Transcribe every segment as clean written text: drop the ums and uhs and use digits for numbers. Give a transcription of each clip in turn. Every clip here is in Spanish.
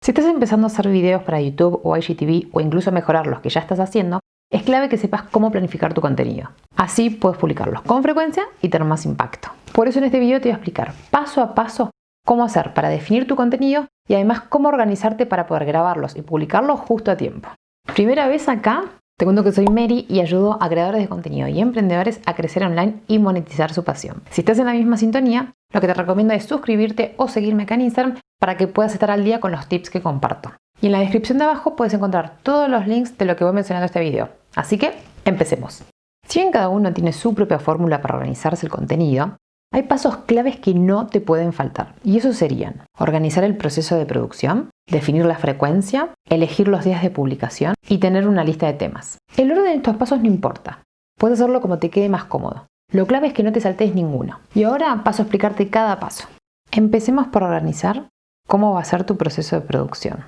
Si estás empezando a hacer videos para YouTube o IGTV o incluso mejorar los que ya estás haciendo, es clave que sepas cómo planificar tu contenido. Así puedes publicarlos con frecuencia y tener más impacto. Por eso en este video te voy a explicar paso a paso cómo hacer para definir tu contenido y además cómo organizarte para poder grabarlos y publicarlos justo a tiempo. Primera vez acá, te cuento que soy Mary y ayudo a creadores de contenido y emprendedores a crecer online y monetizar su pasión. Si estás en la misma sintonía, lo que te recomiendo es suscribirte o seguirme acá en Instagram para que puedas estar al día con los tips que comparto. Y en la descripción de abajo puedes encontrar todos los links de lo que voy mencionando en este video. Así que, empecemos. Si bien cada uno tiene su propia fórmula para organizarse el contenido, hay pasos claves que no te pueden faltar. Y esos serían organizar el proceso de producción, definir la frecuencia, elegir los días de publicación y tener una lista de temas. El orden de estos pasos no importa. Puedes hacerlo como te quede más cómodo. Lo clave es que no te saltes ninguno. Y ahora paso a explicarte cada paso. Empecemos por organizar cómo va a ser tu proceso de producción.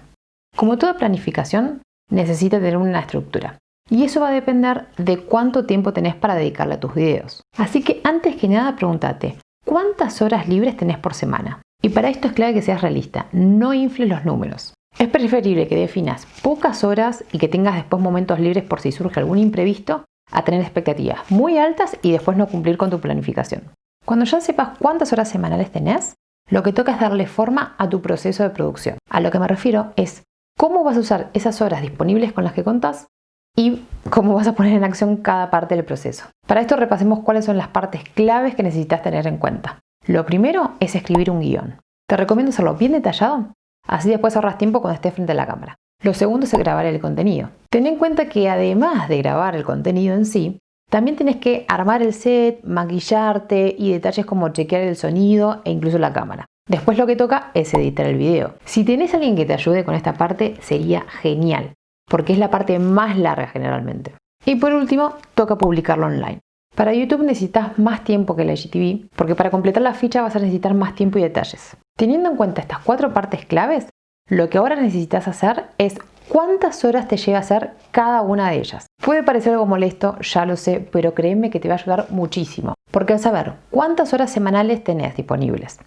Como toda planificación, necesita tener una estructura. Y eso va a depender de cuánto tiempo tenés para dedicarle a tus videos. Así que antes que nada pregúntate, ¿cuántas horas libres tenés por semana? Y para esto es clave que seas realista, no infles los números. Es preferible que definas pocas horas y que tengas después momentos libres por si surge algún imprevisto, a tener expectativas muy altas y después no cumplir con tu planificación. Cuando ya sepas cuántas horas semanales tenés, lo que toca es darle forma a tu proceso de producción. A lo que me refiero es cómo vas a usar esas horas disponibles con las que contás y cómo vas a poner en acción cada parte del proceso. Para esto repasemos cuáles son las partes claves que necesitas tener en cuenta. Lo primero es escribir un guión. Te recomiendo hacerlo bien detallado, así después ahorras tiempo cuando estés frente a la cámara. Lo segundo es grabar el contenido. Ten en cuenta que además de grabar el contenido en sí, también tienes que armar el set, maquillarte y detalles como chequear el sonido e incluso la cámara. Después lo que toca es editar el video. Si tenés a alguien que te ayude con esta parte, sería genial, porque es la parte más larga generalmente. Y por último, toca publicarlo online. Para YouTube necesitas más tiempo que la IGTV, porque para completar la ficha vas a necesitar más tiempo y detalles. Teniendo en cuenta estas 4 partes claves, lo que ahora necesitas hacer es cuántas horas te lleva a hacer cada una de ellas. Puede parecer algo molesto, ya lo sé, pero créeme que te va a ayudar muchísimo, porque al saber cuántas horas semanales tenés disponibles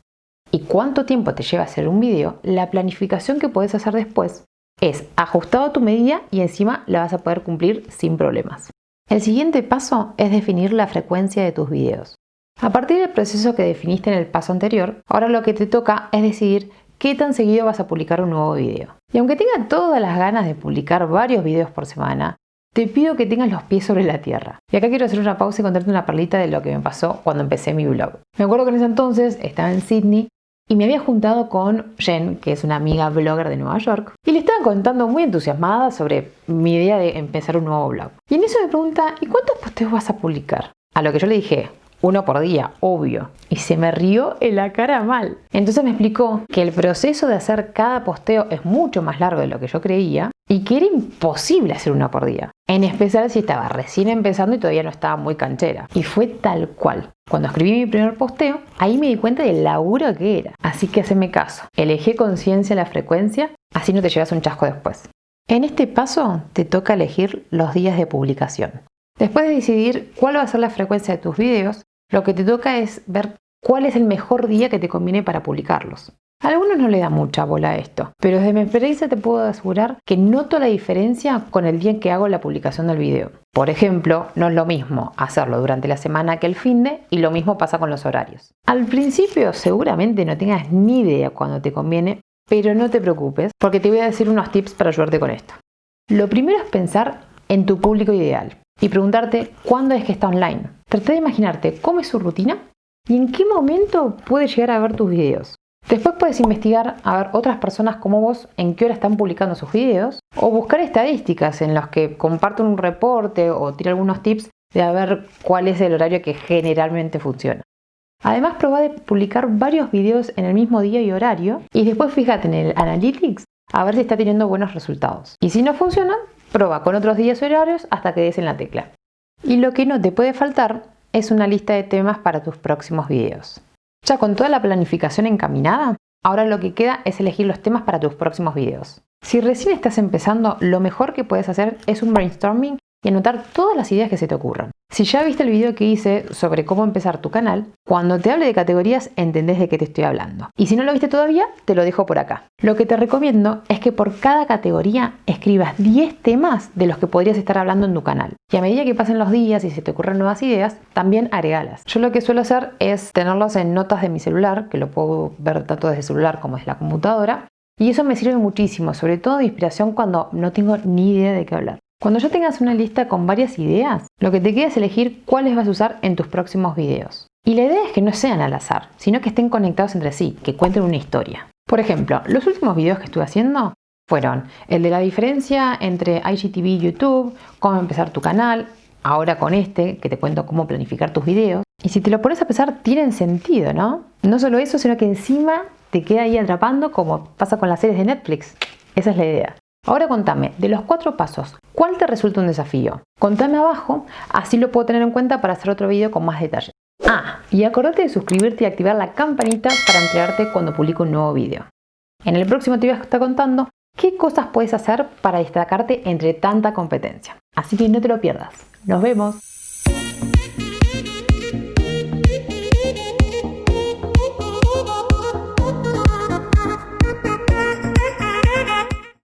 y cuánto tiempo te lleva a hacer un video, la planificación que puedes hacer después es ajustado a tu medida y encima la vas a poder cumplir sin problemas. El siguiente paso es definir la frecuencia de tus videos. A partir del proceso que definiste en el paso anterior, ahora lo que te toca es decidir qué tan seguido vas a publicar un nuevo video. Y aunque tenga todas las ganas de publicar varios videos por semana, te pido que tengas los pies sobre la tierra. Y acá quiero hacer una pausa y contarte una perlita de lo que me pasó cuando empecé mi blog. Me acuerdo que en ese entonces estaba en Sydney y me había juntado con Jen, que es una amiga blogger de Nueva York, y le estaba contando muy entusiasmada sobre mi idea de empezar un nuevo blog. Y en eso me pregunta, ¿y cuántos posteos vas a publicar? A lo que yo le dije, 1 por día, obvio. Y se me rió en la cara mal. Entonces me explicó que el proceso de hacer cada posteo es mucho más largo de lo que yo creía y que era imposible hacer 1 por día. En especial si estaba recién empezando y todavía no estaba muy canchera. Y fue tal cual. Cuando escribí mi primer posteo, ahí me di cuenta del laburo que era. Así que haceme caso. Elegí conciencia la frecuencia, así no te llevas un chasco después. En este paso te toca elegir los días de publicación. Después de decidir cuál va a ser la frecuencia de tus videos, lo que te toca es ver cuál es el mejor día que te conviene para publicarlos. A algunos no le da mucha bola a esto, pero desde mi experiencia te puedo asegurar que noto la diferencia con el día en que hago la publicación del video. Por ejemplo, no es lo mismo hacerlo durante la semana que el finde y lo mismo pasa con los horarios. Al principio seguramente no tengas ni idea cuándo te conviene, pero no te preocupes porque te voy a decir unos tips para ayudarte con esto. Lo primero es pensar en tu público ideal y preguntarte cuándo es que está online. Trata de imaginarte cómo es su rutina y en qué momento puede llegar a ver tus videos. Después puedes investigar a ver otras personas como vos en qué hora están publicando sus videos o buscar estadísticas en las que comparten un reporte o tiran algunos tips de a ver cuál es el horario que generalmente funciona. Además, probá de publicar varios videos en el mismo día y horario y después fíjate en el Analytics a ver si está teniendo buenos resultados. Y si no funciona, prueba con otros días y horarios hasta que des en la tecla. Y lo que no te puede faltar es una lista de temas para tus próximos videos. Ya con toda la planificación encaminada, ahora lo que queda es elegir los temas para tus próximos videos. Si recién estás empezando, lo mejor que puedes hacer es un brainstorming y anotar todas las ideas que se te ocurran. Si ya viste el video que hice sobre cómo empezar tu canal, cuando te hable de categorías entendés de qué te estoy hablando. Y si no lo viste todavía, te lo dejo por acá. Lo que te recomiendo es que por cada categoría escribas 10 temas de los que podrías estar hablando en tu canal. Y a medida que pasen los días y se te ocurran nuevas ideas, también agregalas. Yo lo que suelo hacer es tenerlos en notas de mi celular, que lo puedo ver tanto desde el celular como desde la computadora. Y eso me sirve muchísimo, sobre todo de inspiración cuando no tengo ni idea de qué hablar. Cuando ya tengas una lista con varias ideas, lo que te queda es elegir cuáles vas a usar en tus próximos videos. Y la idea es que no sean al azar, sino que estén conectados entre sí, que cuenten una historia. Por ejemplo, los últimos videos que estuve haciendo fueron el de la diferencia entre IGTV y YouTube, cómo empezar tu canal, ahora con este, que te cuento cómo planificar tus videos. Y si te lo pones a pensar, tienen sentido, ¿no? No solo eso, sino que encima te queda ahí atrapando como pasa con las series de Netflix. Esa es la idea. Ahora contame, de los 4 pasos, ¿cuál te resulta un desafío? Contame abajo, así lo puedo tener en cuenta para hacer otro video con más detalle. Ah, y acordate de suscribirte y activar la campanita para enterarte cuando publico un nuevo video. En el próximo te voy a estar contando qué cosas puedes hacer para destacarte entre tanta competencia. Así que no te lo pierdas. ¡Nos vemos!